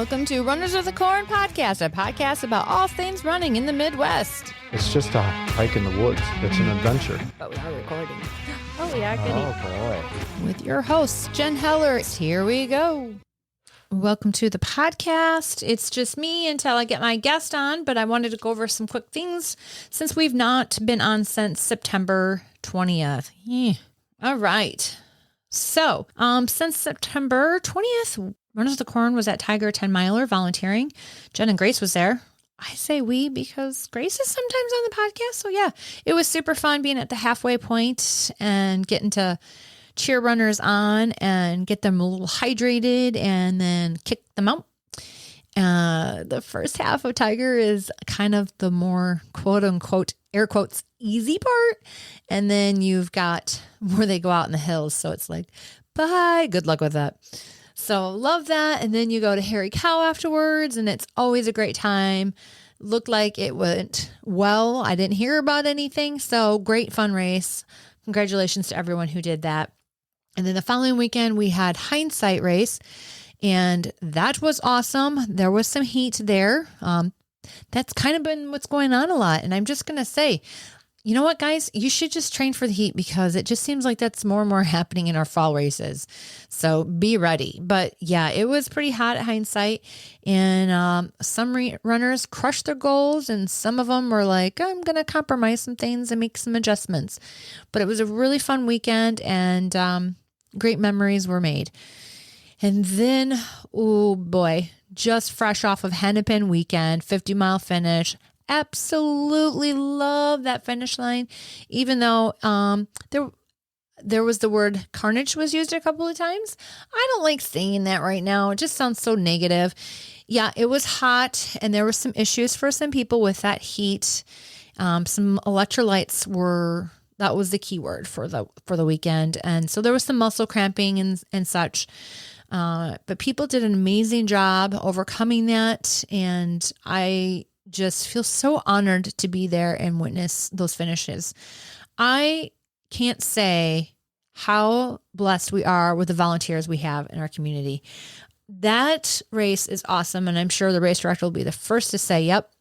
Welcome to Runners of the Corn podcast, a podcast about all things running in the Midwest. It's just a hike in the woods. It's an adventure. But we are recording. Oh, yeah, goody. Oh, boy. With your host, Jen Heller. Here we go. Welcome to the podcast. It's just me until I get my guest on, but I wanted to go over some quick things since we've not been on since September 20th. Yeah. All right. So, since September 20th, Runners of the Corn was at Tiger 10 Miler volunteering. Jen and Grace was there. I say we because Grace is sometimes on the podcast. So yeah, it was super fun being at the halfway point and getting to cheer runners on and get them a little hydrated and then kick them out. The first half of Tiger is kind of the more quote unquote, air quotes, easy part. And then you've got where they go out in the hills. So it's like, bye, good luck with that. So love that. And then you go to Hairy Cow afterwards and it's always a great time. Looked like it went well. I didn't hear about anything. So great fun race. Congratulations to everyone who did that. And then the following weekend we had Hindsight race and that was awesome. There was some heat there. That's kind of been what's going on a lot. And I'm just going to say, you know what, guys, you should just train for the heat because it just seems like that's more and more happening in our fall races. So be ready. But yeah, it was pretty hot at Hindsight and some runners crushed their goals and some of them were like, I'm going to compromise some things and make some adjustments. But it was a really fun weekend and great memories were made. And then, oh boy, just fresh off of Hennepin weekend, 50-mile finish. Absolutely love that finish line, even though there was the word carnage was used a couple of times. I don't like saying that right now. It just sounds so negative. Yeah, it was hot and there were some issues for some people with that heat. Some electrolytes that was the key word for the weekend. And so there was some muscle cramping and such. But people did an amazing job overcoming that. And I just feel so honored to be there and witness those finishes. I can't say how blessed we are with the volunteers we have in our community. That race is awesome. And I'm sure the race director will be the first to say, yep,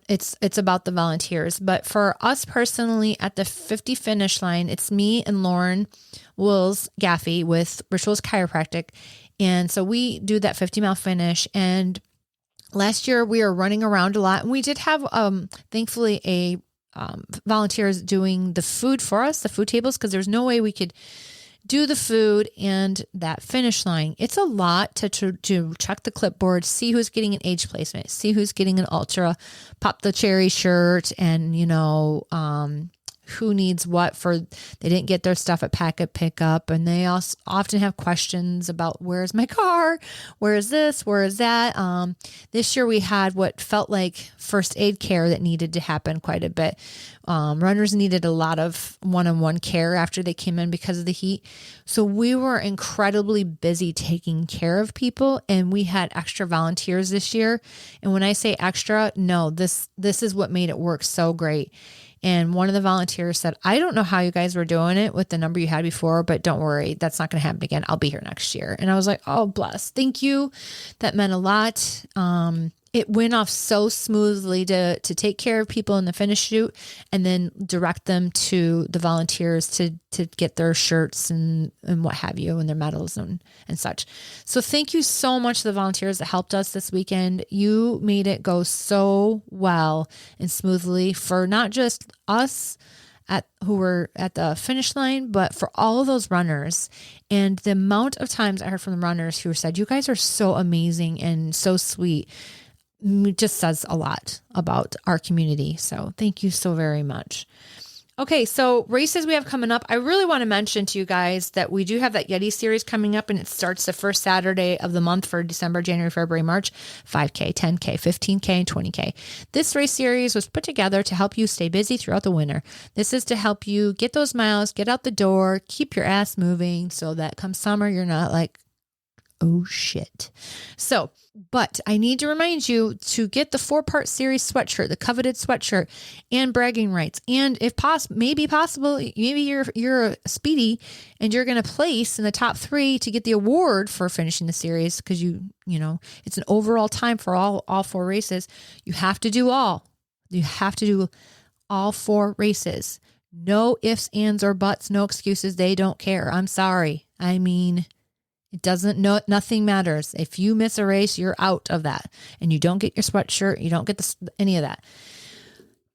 it's about the volunteers. But for us personally at the 50 finish line, it's me and Lauren Wills Gaffey with Rituals Chiropractic. And so we do that 50-mile finish. And last year we were running around a lot and we did have, thankfully volunteers doing the food for us, the food tables, because there's no way we could do the food and that finish line. It's a lot to check the clipboard, see who's getting an age placement, see who's getting an ultra, pop the cherry shirt and, who needs what for, they didn't get their stuff at packet pickup. And they also often have questions about where's my car? Where is this? Where is that? This year we had what felt like first aid care that needed to happen quite a bit. Runners needed a lot of one-on-one care after they came in because of the heat. So we were incredibly busy taking care of people and we had extra volunteers this year. And when I say extra, no, this is what made it work so great. And one of the volunteers said, I don't know how you guys were doing it with the number you had before, but don't worry, that's not going to happen again. I'll be here next year. And I was like, oh, bless. Thank you. That meant a lot. It went off so smoothly to take care of people in the finish shoot and then direct them to the volunteers to get their shirts and what have you and their medals and such. So thank you so much to the volunteers that helped us this weekend. You made it go so well and smoothly for not just us who were at the finish line, but for all of those runners. And the amount of times I heard from the runners who said, you guys are so amazing and so sweet. It just says a lot about our community. So thank you so very much. Okay, so races we have coming up. I really want to mention to you guys that we do have that Yeti series coming up and it starts the first Saturday of the month for December, January, February, March, 5K, 10K, 15K, and 20K. This race series was put together to help you stay busy throughout the winter. This is to help you get those miles, get out the door, keep your ass moving so that come summer, you're not like Oh shit. So, but I need to remind you to get the 4-part series sweatshirt, the coveted sweatshirt, and bragging rights. And if possible, maybe you're a speedy and you're going to place in the top 3 to get the award for finishing the series, because you know, it's an overall time for all 4 races. You have to do all. You have to do all 4 races. No ifs, ands, or buts, no excuses. They don't care. I'm sorry. I mean, nothing matters. If you miss a race, you're out of that, and you don't get your sweatshirt. You don't get any of that.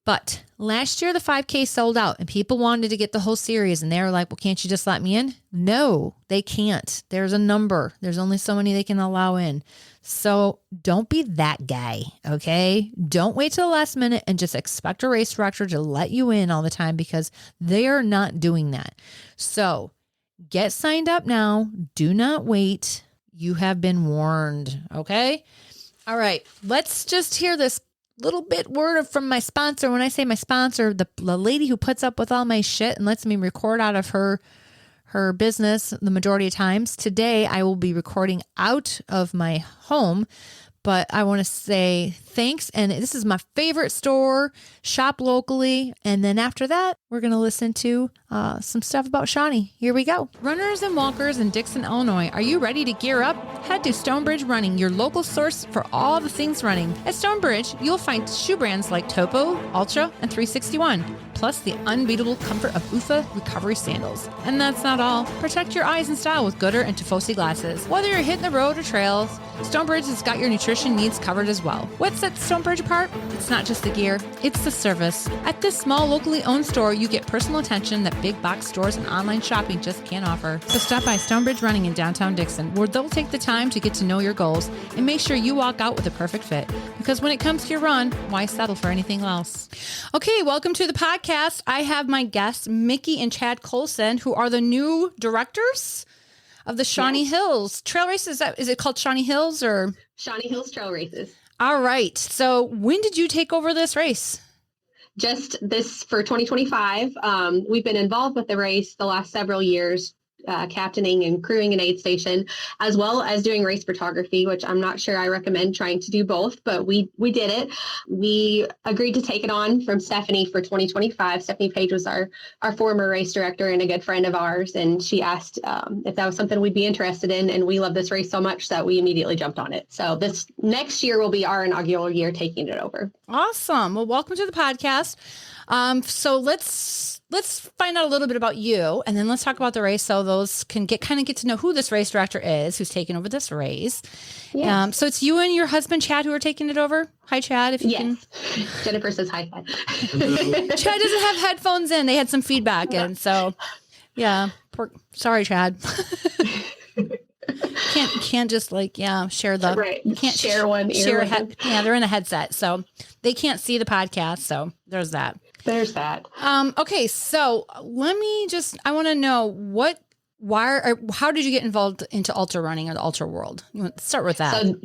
But last year, the 5K sold out, and people wanted to get the whole series, and they were like, well, can't you just let me in? No, they can't. There's a number. There's only so many they can allow in. So don't be that guy, okay? Don't wait till the last minute and just expect a race director to let you in all the time, because they are not doing that. So get signed up now. Do not wait. You have been warned, okay? All right, let's just hear this little bit word from my sponsor. When I say my sponsor, the lady who puts up with all my shit and lets me record out of her business the majority of times. Today, I will be recording out of my home, but I want to say thanks. And this is my favorite store. Shop locally. And then after that, we're going to listen to some stuff about Shawnee. Here we go. Runners and walkers in Dixon, Illinois, are you ready to gear up? Head to Stonebridge Running, your local source for all the things running. At Stonebridge, you'll find shoe brands like Topo, Ultra, and 361. Plus the unbeatable comfort of UFA recovery sandals. And that's not all. Protect your eyes and style with Gooder and Tifosi glasses. Whether you're hitting the road or trails, Stonebridge has got your nutrition needs covered as well. What sets Stonebridge apart? It's not just the gear, it's the service. At this small, locally owned store, you get personal attention that big box stores and online shopping just can't offer. So stop by Stonebridge Running in downtown Dixon, where they'll take the time to get to know your goals and make sure you walk out with a perfect fit. Because when it comes to your run, why settle for anything else? Okay, welcome to the podcast. I have my guests, Mickey and Chad Colson, who are the new directors of the Shawnee Hills Trail Races. Is it called Shawnee Hills or? Shawnee Hills Trail Races. All right. So when did you take over this race? Just this for 2025. We've been involved with the race the last several years, captaining and crewing an aid station, as well as doing race photography, which I'm not sure I recommend trying to do both, but we did it. We agreed to take it on from Stephanie for 2025. Stephanie Page was our former race director and a good friend of ours, and she asked if that was something we'd be interested in, and we love this race so much that we immediately jumped on it. So this next year will be our inaugural year taking it over. Awesome. Well, welcome to the podcast. So let's find out a little bit about you, and then let's talk about the race, so those can get to know who this race director is, who's taking over this race. Yes. So it's you and your husband Chad who are taking it over. Hi, Chad. If you can. Jennifer says hi. Chad doesn't have headphones in. They had some feedback, and so yeah. Sorry, Chad. Can't just share the right. Can't share one ear. They're in a headset, so they can't see the podcast. So there's that. There's that. Okay, so I want to know how did you get involved into ultra running or the ultra world? You want to start with that. So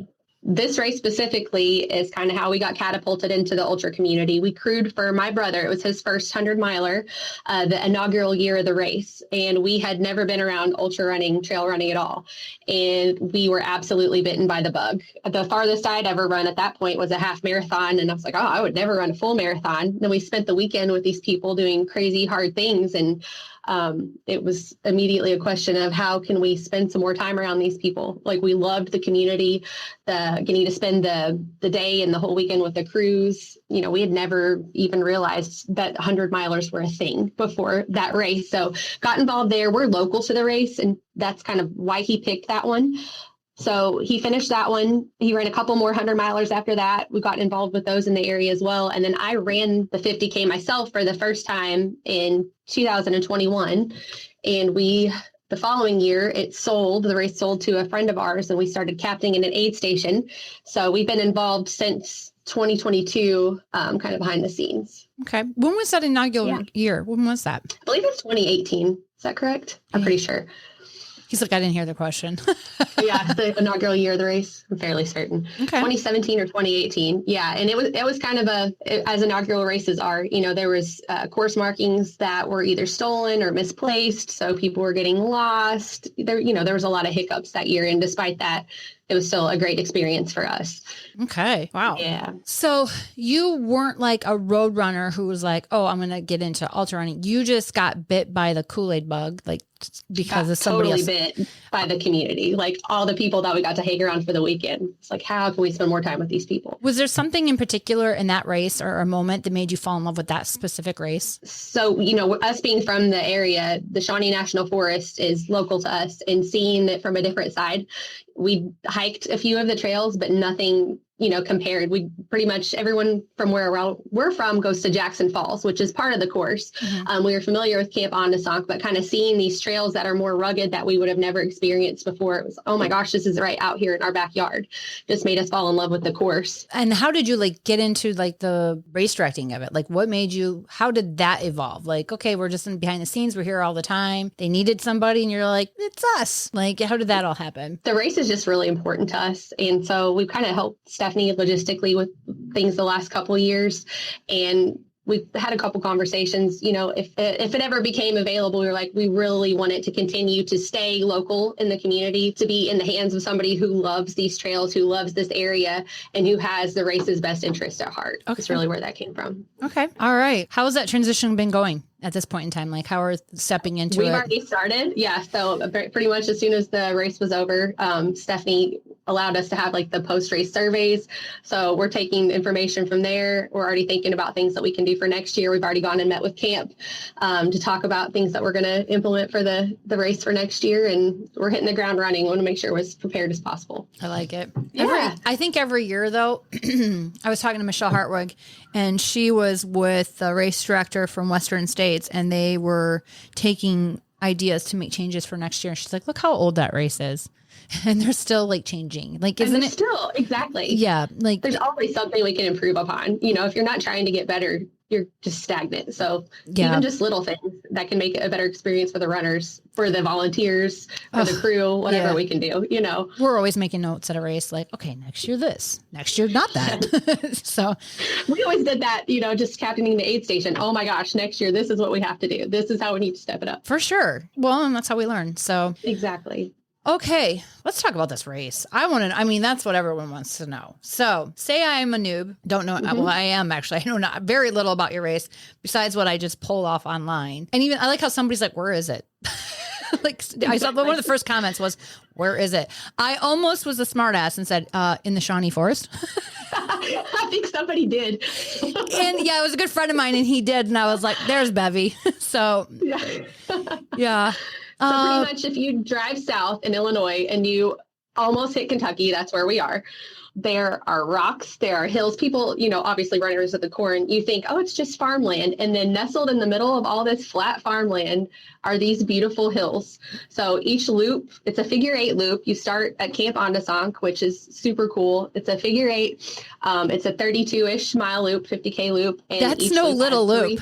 this race specifically is kind of how we got catapulted into the ultra community. We crewed for my brother. It was his first 100-miler, the inaugural year of the race. And we had never been around ultra running, trail running at all. And we were absolutely bitten by the bug. The farthest I'd ever run at that point was a half marathon. And I was like, I would never run a full marathon. Then we spent the weekend with these people doing crazy hard things. And it was immediately a question of how can we spend some more time around these people? Like, we loved the community, getting to spend the day and the whole weekend with the crews. You know, we had never even realized that 100-milers were a thing before that race. So got involved there. We're local to the race, and that's kind of why he picked that one. So he finished that one. He ran a couple more 100-milers after that. We got involved with those in the area as well. And then I ran the 50K myself for the first time in 2021. And the following year, the race sold to a friend of ours, and we started captaining in an aid station. So we've been involved since 2022, kind of behind the scenes. Okay. When was that inaugural year? When was that? I believe it's 2018. Is that correct? I'm pretty sure. He's like, I didn't hear the question. Yeah, the inaugural year of the race. I'm fairly certain. Okay. 2017 or 2018. Yeah, and it was kind of as inaugural races are. There was course markings that were either stolen or misplaced, so people were getting lost. There was a lot of hiccups that year, and despite that, it was still a great experience for us. Okay. Wow. Yeah. So you weren't like a road runner who was like, oh, I'm going to get into ultra running. You just got bit by the Kool-Aid bug, like because of somebody totally else. Bit by the community, like all the people that we got to hang around for the weekend. It's like, how can we spend more time with these people? Was there something in particular in that race or a moment that made you fall in love with that specific race? So, us being from the area, the Shawnee National Forest is local to us, and seeing it from a different side, we hiked a few of the trails, but nothing, compared. We pretty much everyone from where we're from goes to Jackson Falls, which is part of the course. Mm-hmm. We were familiar with Camp Ondasank, but kind of seeing these trails that are more rugged that we would have never experienced before. It was, oh my gosh, this is right out here in our backyard. Just made us fall in love with the course. And how did you get into the race directing of it? How did that evolve? Okay, we're just behind the scenes. We're here all the time. They needed somebody and you're like, it's us. How did that all happen? The race is just really important to us. And so we've kind of helped Stephanie logistically with things the last couple of years. And we've had a couple conversations, if it ever became available, we were like, we really want it to continue to stay local in the community, to be in the hands of somebody who loves these trails, who loves this area, and who has the race's best interest at heart. Okay. That's really where that came from. Okay. All right. How has that transition been going at this point in time? How are stepping into it? We've already started. Yeah. So pretty much as soon as the race was over, Stephanie allowed us to have the post-race surveys. So we're taking information from there. We're already thinking about things that we can do for next year. We've already gone and met with camp to talk about things that we're going to implement for the race for next year. And we're hitting the ground running. We want to make sure we're as prepared as possible. I like it. Yeah. I think every year though, I was talking to Michelle Hartwig and she was with the race director from Western States and they were taking ideas to make changes for next year. And she's like, look how old that race is. And they're still changing. Isn't it still exactly? Yeah. There's always something we can improve upon. If you're not trying to get better, you're just stagnant. So even just little things that can make it a better experience for the runners, for the volunteers, for the crew, whatever we can do, We're always making notes at a race okay, next year this, next year not that. So we always did that, just captaining the aid station. Oh my gosh, next year, this is what we have to do. This is how we need to step it up. For sure. Well, and that's how we learn. So exactly. Okay, let's talk about this race. That's what everyone wants to know. So say I'm a noob, don't know. Mm-hmm. Well, I am actually. I know not very little about your race besides what I just pulled off online. And even I like how somebody's like, where is it? I saw one of the first comments was, where is it? I almost was a smartass and said, in the Shawnee Forest. I think somebody did. And yeah, it was a good friend of mine and he did. And I was like, there's Bevy. So yeah. So pretty much if you drive south in Illinois and you almost hit Kentucky, that's where we are. There are rocks, there are hills. People, obviously runners of the corn, you think, oh, it's just farmland. And then nestled in the middle of all this flat farmland are these beautiful hills. So each loop, it's a figure 8 loop. You start at Camp Ondasank, which is super cool. It's a figure 8. It's a 32-ish mile loop, 50K loop. And that's no little loop.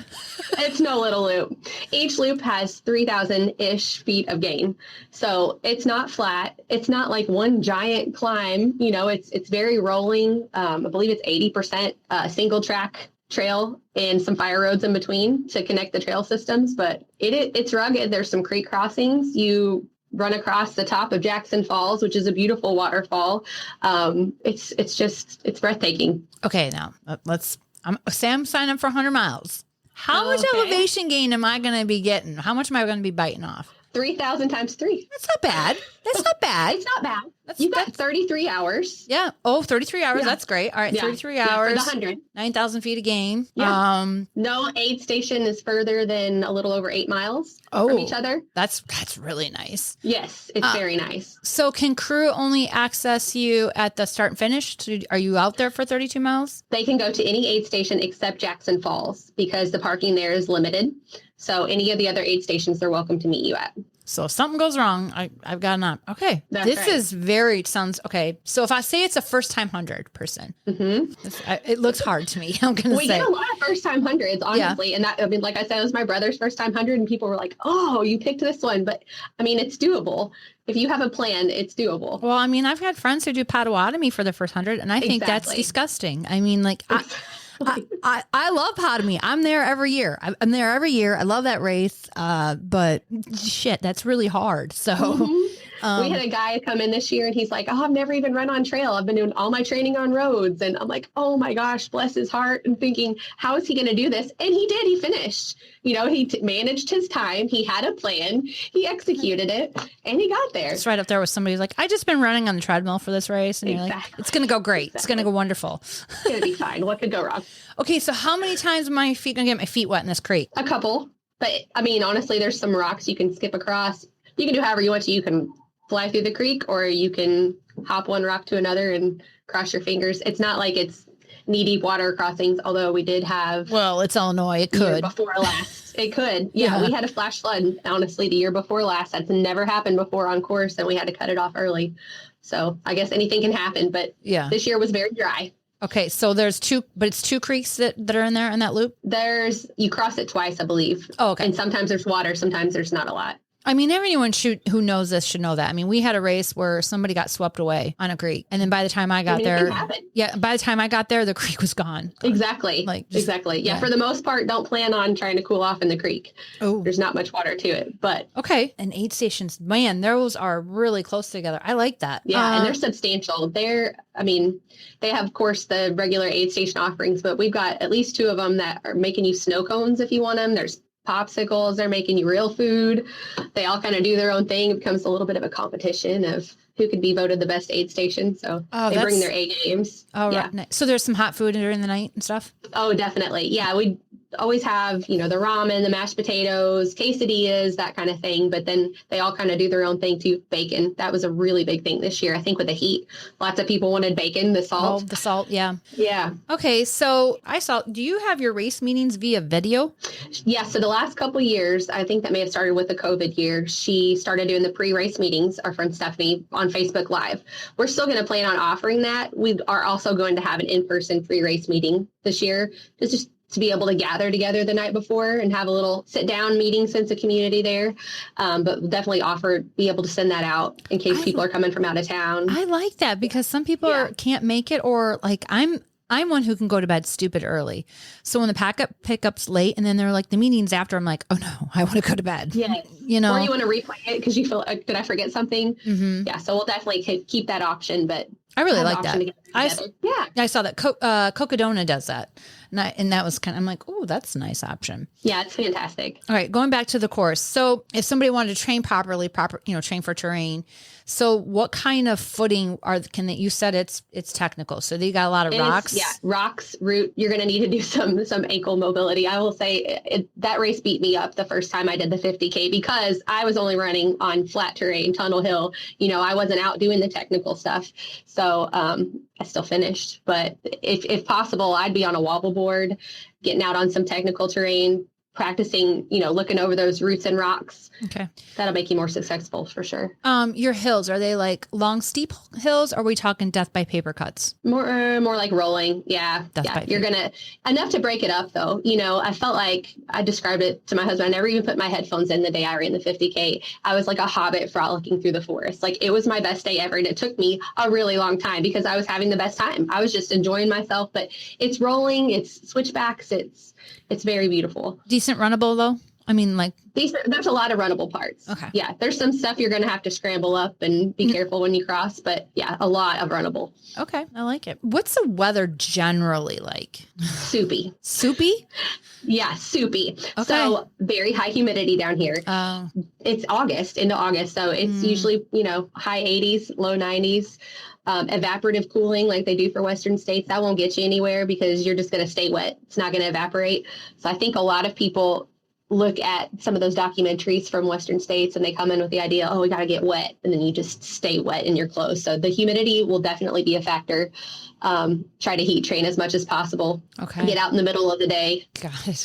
It's no little loop. Each loop has 3,000-ish feet of gain. So it's not flat. It's not like one giant climb. It's very rolling. I believe it's 80% single track trail and some fire roads in between to connect the trail systems. But it's rugged. There's some creek crossings. You run across the top of Jackson Falls, which is a beautiful waterfall. It's breathtaking. Okay, now Sam signed up for 100 miles. How much elevation gain am I going to be getting? How much am I going to be biting off? 3,000 times 3. That's not bad. It's not bad. You've got 33 hours. Yeah. Oh, 33 hours. Yeah. That's great. All right. Yeah. 33 hours. For the 100. 9,000 feet of gain. Yeah. No aid station is further than a little over 8 miles from each other. That's really nice. Yes. It's very nice. So can crew only access you at the start and finish? Are you out there for 32 miles? They can go to any aid station except Jackson Falls because the parking there is limited. So any of the other aid stations, they're welcome to meet you at. So if something goes wrong, I've got an op. Okay. Sounds okay. So if I say it's a first time 100 person, it looks hard to me. I'm going to say. We get a lot of first time hundreds, honestly. Yeah. And that, I mean, like I said, it was my brother's first time 100 and people were like, oh, you picked this one. But I mean, it's doable. If you have a plan, it's doable. Well, I mean, I've had friends who do Potawatomi for the first 100 and I think that's disgusting. I mean, like I love Potawatomi. I'm there every year. I'm there every year. I love that race. But shit, that's really hard. So we had a guy come in this year and he's like, oh, I've never even run on trail. I've been doing all my training on roads. And I'm like, oh my gosh, bless his heart. And thinking, how is he going to do this? And he did. He finished. You know, he managed his time. He had a plan. He executed it and he got there. It's right up there with somebody who's like, I just been running on the treadmill for this race. And you're like, it's going to go great. It's going to go wonderful. It's going to be fine. What could go wrong? Okay. So how many times am I going to get my feet wet in this creek? A couple. But I mean, honestly, there's some rocks you can skip across. You can do however you want to. You can fly through the creek or you can hop one rock to another and cross your fingers. It's not like it's knee-deep water crossings, although we did have... Well, it's Illinois. It could. Before last. It could. Yeah, we had a flash flood, honestly, the year before last. That's never happened before on course, and we had to cut it off early. So I guess anything can happen, but this year was very dry. Okay, so there's it's two creeks that are in there in that loop? You cross it twice, I believe. Oh, okay. And sometimes there's water, sometimes there's not a lot. I mean, everyone who knows this should know that. I mean, we had a race where somebody got swept away on a creek. And then by the time I got there, the creek was gone. Exactly. Exactly. Yeah. For the most part, don't plan on trying to cool off in the creek. Oh, there's not much water to it, but. Okay. And aid stations, man, those are really close together. I like that. Yeah. And they're substantial. They have, of course, the regular aid station offerings, but we've got at least 2 of them that are making you snow cones if you want them. There's popsicles, they're making you real food. They all kind of do their own thing. It becomes a little bit of a competition of who could be voted the best aid station. So they bring their A games. Oh, yeah. Right. So there's some hot food during the night and stuff? Oh, definitely. Yeah, we always have, the ramen, the mashed potatoes, quesadillas, that kind of thing. But then they all kind of do their own thing too. Bacon. That was a really big thing this year. I think with the heat, lots of people wanted bacon, the salt. Oh, the salt. Yeah. Yeah. Okay. So do you have your race meetings via video? Yeah. So the last couple of years, I think that may have started with the COVID year. She started doing the pre-race meetings, our friend Stephanie, on Facebook Live. We're still going to plan on offering that. We are also going to have an in-person pre-race meeting this year. Just to be able to gather together the night before and have a little sit-down meeting sense of community there. But we'll definitely be able to send that out in case people are coming from out of town. I like that because some people can't make it, or like I'm one who can go to bed stupid early. So when the pickup's late and then they're like the meeting's after, I'm like, oh no, I want to go to bed. Yeah. Or you want to replay it because you feel like, did I forget something? Mm-hmm. Yeah. So we'll definitely keep that option, but I really like that. I saw that Cocodona does that. And that was I'm like, oh, that's a nice option. Yeah, it's fantastic. All right, going back to the course. So if somebody wanted to train properly, train for terrain. So what kind of footing you said it's technical. So you got a lot of rocks. Rocks, root. You're going to need to do some ankle mobility. I will say that race beat me up the first time I did the 50K because I was only running on flat terrain, Tunnel Hill. I wasn't out doing the technical stuff. So I still finished, but if possible, I'd be on a wobble board, getting out on some technical terrain, practicing, looking over those roots and rocks. Okay. That'll make you more successful for sure. Your hills, are they like long, steep hills? Or are we talking death by paper cuts? More like rolling. Yeah. You're enough to break it up though. I felt like I described it to my husband. I never even put my headphones in the day I ran the 50K. I was like a hobbit frolicking through the forest. Like it was my best day ever. And it took me a really long time because I was having the best time. I was just enjoying myself, but it's rolling, it's switchbacks. It's very beautiful. Decent runnable though? I mean, like there's a lot of runnable parts. Okay. Yeah. There's some stuff you're going to have to scramble up and be careful when you cross, but yeah, a lot of runnable. Okay. I like it. What's the weather generally like? Soupy. Soupy? Yeah. Soupy. Okay. So very high humidity down here. It's into August. So it's usually, high 80s, low 90s. Evaporative cooling like they do for Western states, that won't get you anywhere because you're just going to stay wet. It's not going to evaporate. So I think a lot of people look at some of those documentaries from Western states and they come in with the idea, oh, we got to get wet. And then you just stay wet in your clothes. So the humidity will definitely be a factor. Try to heat train as much as possible. Okay. Get out in the middle of the day. God.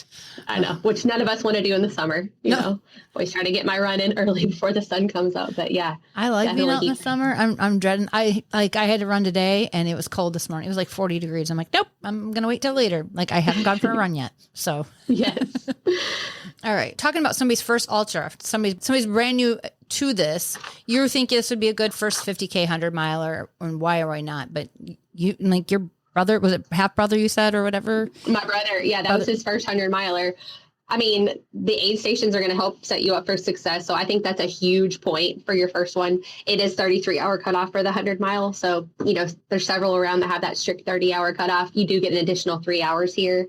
I know, which none of us want to do in the summer. You know, always try to get my run in early before the sun comes up. But yeah, I like being out in the summer. I'm dreading. I had to run today and it was cold this morning. It was like 40 degrees. I'm like, nope, I'm going to wait till later. Like I haven't gone for a run yet. So yes. All right. Talking about somebody's first ultra, somebody's brand new to this. You think this would be a good first 50K 100 miler, and why or why not? But you, like your brother, was it half brother you said or whatever? My brother. Yeah, that was his first 100 miler. I mean, the aid stations are going to help set you up for success. So I think that's a huge point for your first one. It is 33-hour cutoff for the 100 mile. So, you know, there's several around that have that strict 30-hour cutoff. You do get an additional 3 hours here.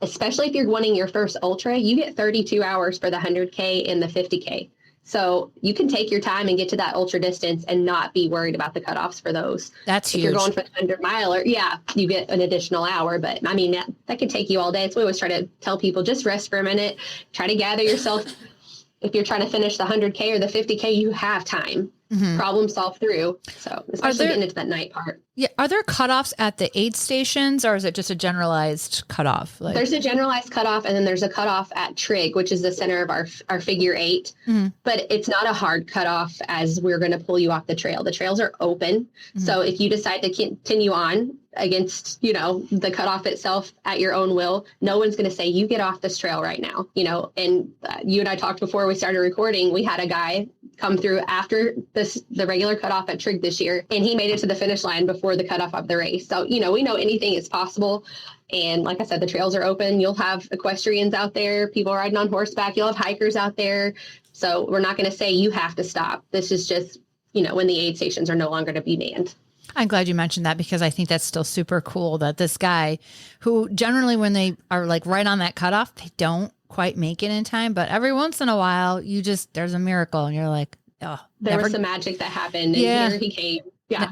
Especially if you're wanting your first ultra, you get 32 hours for the 100K and the 50K. So you can take your time and get to that ultra distance and not be worried about the cutoffs for those. That's huge. If you're going for the 100 miler, yeah, you get an additional hour. But I mean, that could take you all day. So we always try to tell people, just rest for a minute, try to gather yourself. If you're trying to finish the 100K or the 50K, you have time. Problem solve through. So especially getting into that night part. Yeah. Are there cutoffs at the aid stations or is it just a generalized cutoff? There's a generalized cutoff and then there's a cutoff at Trig, which is the center of our figure 8. But it's not a hard cutoff as we're going to pull you off the trail. The trails are open. So if you decide to continue on against, you know, the cutoff itself at your own will, no one's going to say you get off this trail right now, you know. And you and I talked before we started recording. We had a guy come through after the regular cutoff at Trig this year, and he made it to the finish line before the cutoff of the race. So, you know, we know anything is possible. And like I said, the trails are open. You'll have equestrians out there, people riding on horseback. You'll have hikers out there. So we're not going to say you have to stop. This is just, you know, when the aid stations are no longer to be manned. I'm glad you mentioned that because I think that's still super cool that this guy who generally when they are like right on that cutoff, they don't quite make it in time. But every once in a while, there's a miracle and you're like, oh, there was some magic that happened. And here he came. Yeah,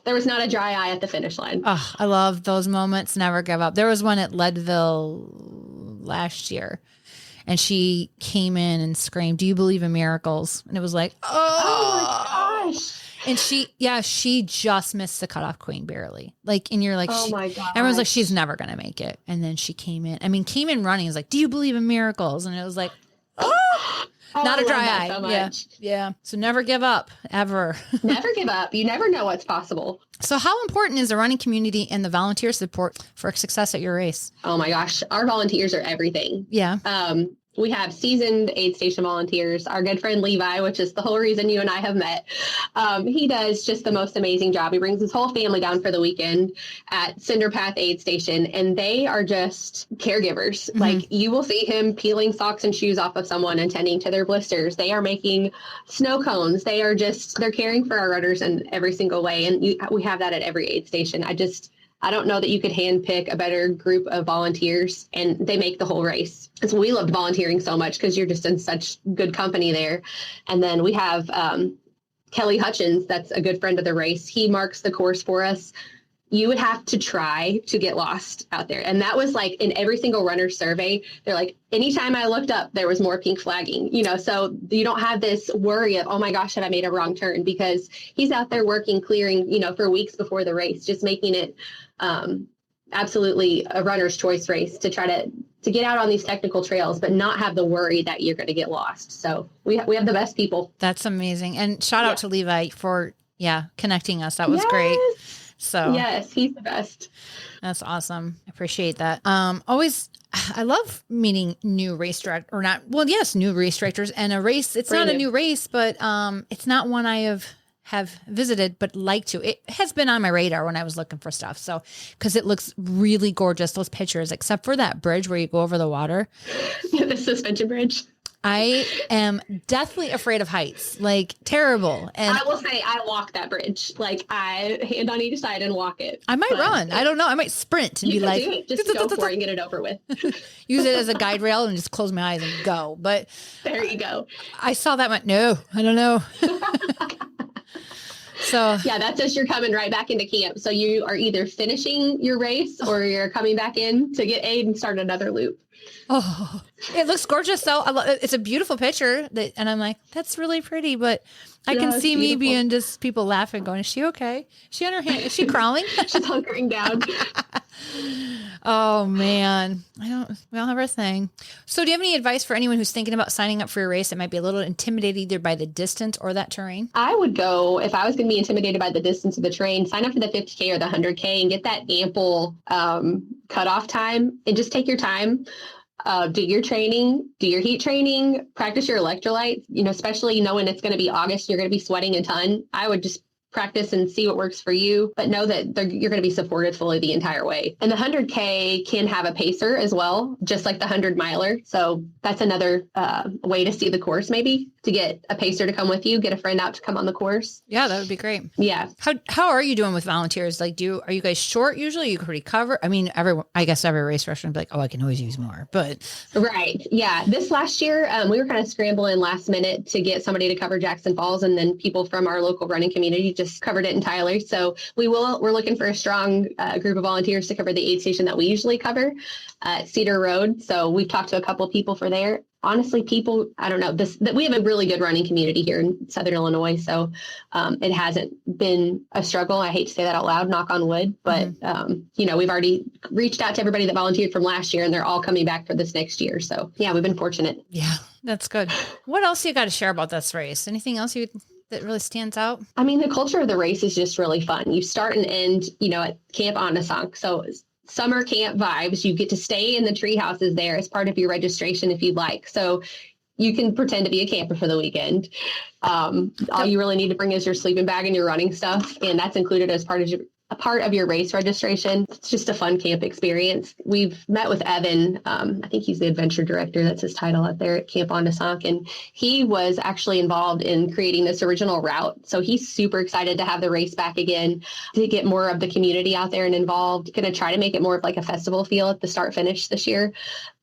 there was not a dry eye at the finish line. Oh, I love those moments. Never give up. There was one at Leadville last year and she came in and screamed, "Do you believe in miracles?" And it was like, oh my gosh. And she just missed the cutoff queen barely. Like, and you're like, oh my God. Everyone's like, she's never going to make it. And then she came in running. Is like, "Do you believe in miracles?" And it was like, oh, not a dry eye. So much. Yeah. So never give up ever. Never give up. You never know what's possible. So how important is the running community and the volunteer support for success at your race? Oh my gosh. Our volunteers are everything. Yeah. We have seasoned aid station volunteers. Our good friend Levi, which is the whole reason you and I have met, he does just the most amazing job. He brings his whole family down for the weekend at Cinder Path Aid Station, and they are just caregivers. Like you will see him peeling socks and shoes off of someone and tending to their blisters. They are making snow cones. They're caring for our runners in every single way. And we have that at every aid station. I don't know that you could handpick a better group of volunteers, and they make the whole race. So we loved volunteering so much because you're just in such good company there. And then we have Kelly Hutchins, that's a good friend of the race. He marks the course for us. You would have to try to get lost out there. And that was like in every single runner survey, they're like, anytime I looked up, there was more pink flagging, you know, so you don't have this worry of, oh my gosh, have I made a wrong turn? Because he's out there working, clearing, you know, for weeks before the race, just making it absolutely a runner's choice race to try to get out on these technical trails, but not have the worry that you're going to get lost. So we have the best people. That's amazing. And shout out to Levi for, connecting us. That was great. So yes, he's the best. That's awesome. I appreciate that. I love meeting new race directors new race directors and a race. It's not a new race, but it's not one I have visited, but like to. It has been on my radar when I was looking for stuff. So, because it looks really gorgeous, those pictures, except for that bridge where you go over the water. The suspension bridge. I am deathly afraid of heights, like terrible. And I will say I walk that bridge. Like I hand on each side and walk it. I might run. I don't know. I might sprint and be like, just go for it and get it over with. Use it as a guide rail and just close my eyes and go. But there you go. I saw that. Went, no, I don't know. So yeah, that's just you're coming right back into camp. So you are either finishing your race or you're coming back in to get aid and start another loop. Oh, it looks gorgeous. So it's a beautiful picture and I'm like, that's really pretty, but I can see me being just people laughing going, is she okay? Is she on her hand? Is she crawling? She's hunkering down. Oh man, we all have our thing. So do you have any advice for anyone who's thinking about signing up for your race that might be a little intimidated either by the distance or that terrain? I would go, if I was going to be intimidated by the distance of the terrain, sign up for the 50K or the 100K and get that ample cutoff time and just take your time. Do your training, do your heat training, practice your electrolytes, especially knowing it's going to be August, you're going to be sweating a ton. I would just practice and see what works for you, but know that you're going to be supported fully the entire way. And the 100K can have a pacer as well, just like the 100 miler. So that's another way to see the course, maybe to get a pacer to come with you, get a friend out to come on the course. Yeah, that would be great. Yeah. How are you doing with volunteers? Like, are you guys short usually? Are you pretty covered? I mean, I guess every race restaurant would be like, oh, I can always use more, but. Right. Yeah. This last year, we were kind of scrambling last minute to get somebody to cover Jackson Falls, and then people from our local running community just covered it entirely. So we're looking for a strong group of volunteers to cover the aid station that we usually cover at Cedar Road. So we've talked to a couple of people for there. Honestly, people, I don't know, that we have a really good running community here in Southern Illinois. So it hasn't been a struggle. I hate to say that out loud, knock on wood, but we've already reached out to everybody that volunteered from last year and they're all coming back for this next year. So yeah, we've been fortunate. Yeah, that's good. What else you got to share about this race? Anything else that really stands out? I mean, the culture of the race is just really fun. You start and end, at Camp Onasunk. So summer camp vibes. You get to stay in the tree houses there as part of your registration if you'd like. So you can pretend to be a camper for the weekend. All you really need to bring is your sleeping bag and your running stuff. And that's included as a part of your race registration. It's just a fun camp experience. We've met with Evan. I think he's the adventure director. That's his title out there at Camp Onasunk. And he was actually involved in creating this original route. So he's super excited to have the race back again, to get more of the community out there and involved. Going to try to make it more of like a festival feel at the start finish this year,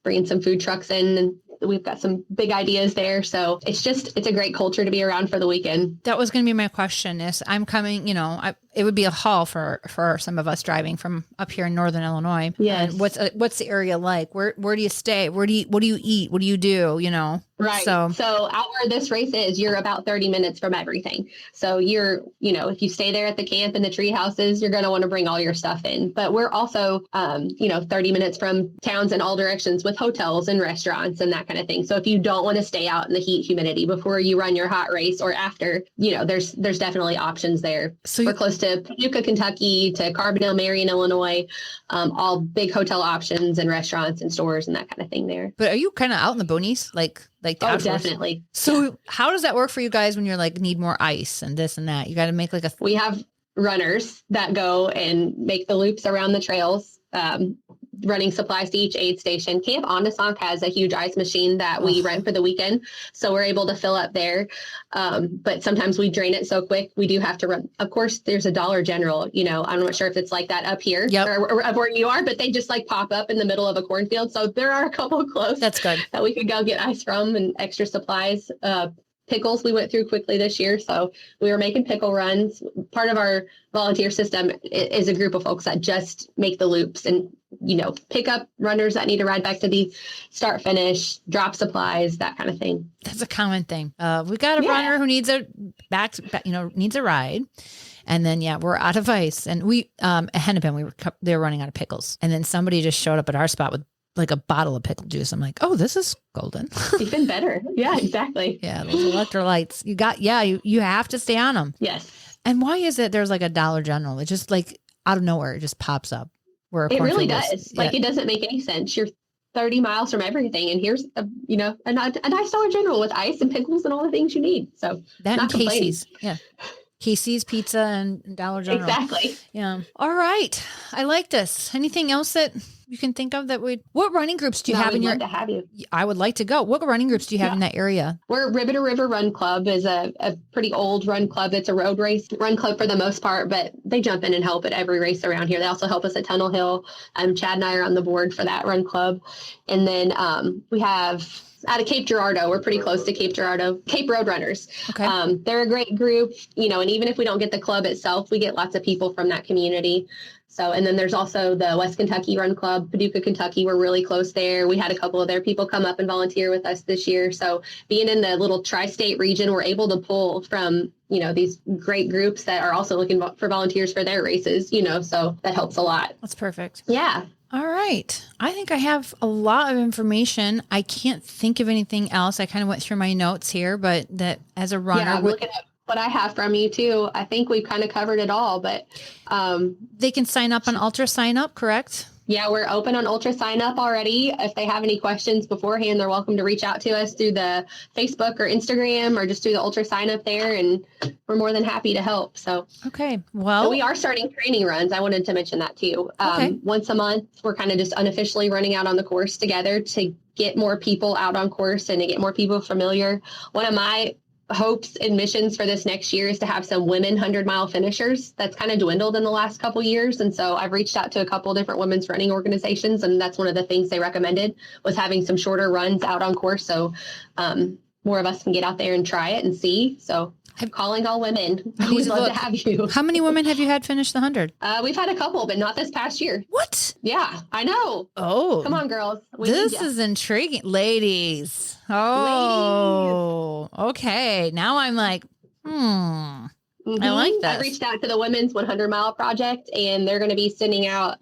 bringing some food trucks in, and we've got some big ideas there. So it's a great culture to be around for the weekend. That was going to be my question is I'm coming, it would be a haul for some of us driving from up here in Northern Illinois. Yes. And what's the area like? Where do you stay? What do you eat? What do you do? Right. So out where this race is, you're about 30 minutes from everything. So you're, if you stay there at the camp in the tree houses, you're going to want to bring all your stuff in. But we're also, 30 minutes from towns in all directions with hotels and restaurants and that kind of thing. So if you don't want to stay out in the heat, humidity before you run your hot race or after, there's definitely options there. So we're close to Paducah, Kentucky, to Carbondale, Marion, Illinois, all big hotel options and restaurants and stores and that kind of thing there. But are you kind of out in the boonies? Like the outdoors? Definitely. So how does that work for you guys when you're like need more ice and this and that? You got to make we have runners that go and make the loops around the trails, running supplies to each aid station. Camp Onasunk has a huge ice machine that we rent for the weekend. So we're able to fill up there. But sometimes we drain it so quick, we do have to run. Of course, there's a Dollar General, I'm not sure if it's like that up here or where you are, but they just like pop up in the middle of a cornfield. So there are a couple close. That's good. That we could go get ice from and extra supplies. Pickles we went through quickly this year. So we were making pickle runs. Part of our volunteer system is a group of folks that just make the loops and, pick up runners that need to ride back to the start finish, drop supplies, that kind of thing. That's a common thing. We got a runner who needs needs a ride. And then, we're out of ice. And at Hennepin, they were running out of pickles. And then somebody just showed up at our spot with like a bottle of pickle juice. I'm like, oh, this is golden. Even better. Yeah, exactly. Yeah, those electrolytes. You have to stay on them. Yes. And why is it there's like a Dollar General? It just like out of nowhere, it just pops up. It really does. Like it doesn't make any sense. You're 30 miles from everything. And here's a nice Dollar General with ice and pickles and all the things you need. So that and Casey's. Yeah. Casey's Pizza and Dollar General. Exactly. Yeah. All right. I like this. Anything else that you can think of what running groups do you have in your? I'd love to have you. I would like to go. What running groups do you have in that area? We're River to River Run Club is a pretty old run club. It's a road race run club for the most part, but they jump in and help at every race around here. They also help us at Tunnel Hill. Chad and I are on the board for that run club. And then we have out of Cape Girardeau. We're pretty close to Cape Girardeau, Cape Road Runners. Okay. They're a great group, and even if we don't get the club itself, we get lots of people from that community. So, and then there's also the West Kentucky Run Club, Paducah, Kentucky. We're really close there. We had a couple of their people come up and volunteer with us this year. So being in the little tri-state region, we're able to pull from, these great groups that are also looking for volunteers for their races, so that helps a lot. That's perfect. Yeah. All right. I think I have a lot of information. I can't think of anything else. I kind of went through my notes here, but that as a runner, I'm looking at what I have from you too. I think we've kind of covered it all, but they can sign up on Ultra Sign Up, correct? Yeah, we're open on Ultra Sign Up already. If they have any questions beforehand, they're welcome to reach out to us through the Facebook or Instagram or just through the Ultra Sign Up there, and we're more than happy to help. So okay, well, we are starting training runs. I wanted to mention that too. Once a month, we're kind of just unofficially running out on the course together to get more people out on course and to get more people familiar. One of my hopes and missions for this next year is to have some women 100-mile finishers. That's kind of dwindled in the last couple years. And so I've reached out to a couple different women's running organizations, and that's one of the things they recommended was having some shorter runs out on course. So more of us can get out there and try it and see. So I'm calling all women. We'd love to have you. How many women have you had finish the 100? We've had a couple, but not this past year. What? Yeah, I know. Oh, come on, girls. This is intriguing. Ladies. Oh, ladies. Okay. Now I'm like, I like that. I reached out to the Women's 100-Mile Project, and they're going to be sending out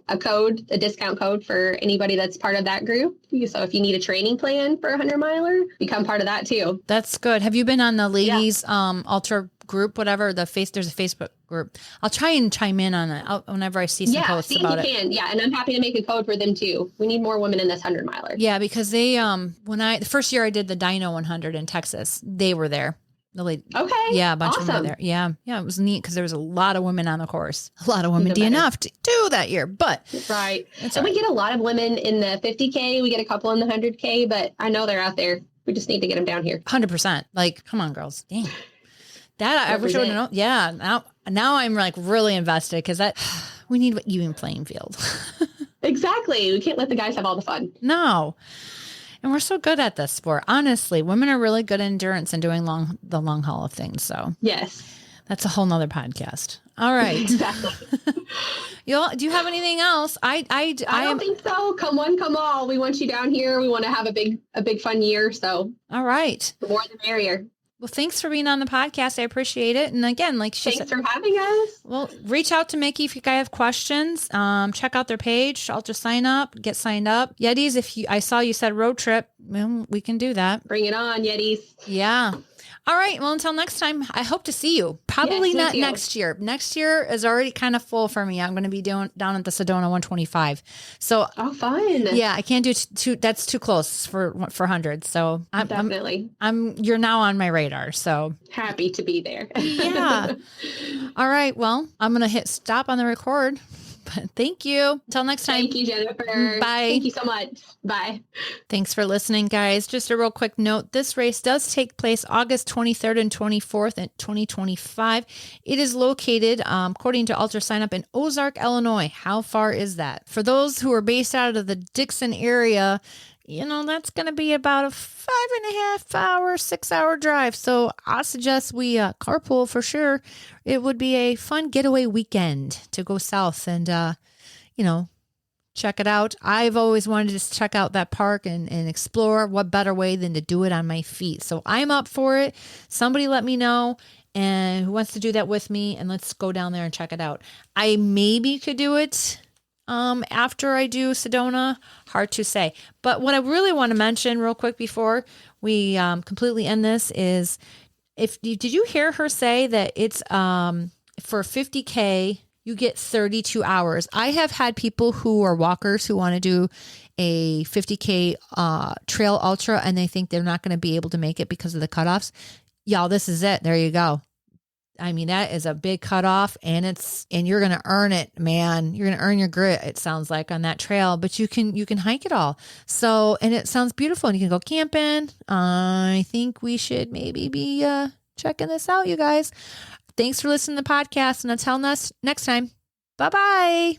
a discount code for anybody that's part of that group. So if you need a training plan for a 100-miler, become part of that too. That's good. Have you been on the ladies ultra group, whatever, there's a Facebook group? I'll try and chime in on it whenever I see some posts about it. Can. Yeah, and I'm happy to make a code for them too. We need more women in this 100-miler. Yeah, because they the first year I did the Dino 100 in Texas, they were there. The lady. Okay. Yeah, a bunch of them were there. Yeah, it was neat because there was a lot of women on the course. A lot of women DNF to do that year, but right. And we get a lot of women in the 50K. We get a couple in the 100K, but I know they're out there. We just need to get them down here. 100%. Like, come on, girls. Dang. That I wish I would have known. Yeah. Now I'm like really invested because we need an even playing field. Exactly. We can't let the guys have all the fun. No. And we're so good at this sport. Honestly, women are really good at endurance and doing the long haul of things. So yes, that's a whole nother podcast. All right. Exactly. Do you have anything else? I don't think so. Come one, come all. We want you down here. We want to have a big fun year. So all right. The more the merrier. Well, thanks for being on the podcast. I appreciate it. And again, like she said, thanks for having us. Well, reach out to Mickey if you guys have questions. Check out their page. I'll just sign up, get signed up. Yetis, I saw you said road trip, well, we can do that. Bring it on, Yetis. Yeah. All right. Well, until next time, I hope to see you. Probably not next year. Next year is already kind of full for me. I'm going to be down at the Sedona 125. So, fun. Yeah, I can't do that's too close for 100. So definitely, you're now on my radar. So happy to be there. Yeah. All right. Well, I'm going to hit stop on the record. But thank you. Until next time. Thank you, Jennifer. Bye. Thank you so much. Bye. Thanks for listening, guys. Just a real quick note. This race does take place August 23rd and 24th in 2025. It is located, according to Ultra Sign Up, in Ozark, Illinois. How far is that? For those who are based out of the Dixon area, that's going to be about a 5.5 hour, 6 hour drive. So I suggest we carpool for sure. It would be a fun getaway weekend to go south and, check it out. I've always wanted to check out that park and explore. What better way than to do it on my feet? So I'm up for it. Somebody let me know and who wants to do that with me, and let's go down there and check it out. I maybe could do it after I do Sedona, hard to say. But what I really want to mention real quick before we completely end this is, did you hear her say that it's for 50K, you get 32 hours. I have had people who are walkers who want to do a 50K trail ultra, and they think they're not going to be able to make it because of the cutoffs. Y'all, this is it. There you go. I mean, that is a big cutoff, and you're going to earn it, man. You're going to earn your grit, it sounds like, on that trail, but you can hike it all. So, and it sounds beautiful, and you can go camping. I think we should maybe be checking this out, you guys. Thanks for listening to the podcast, and until next time, bye-bye.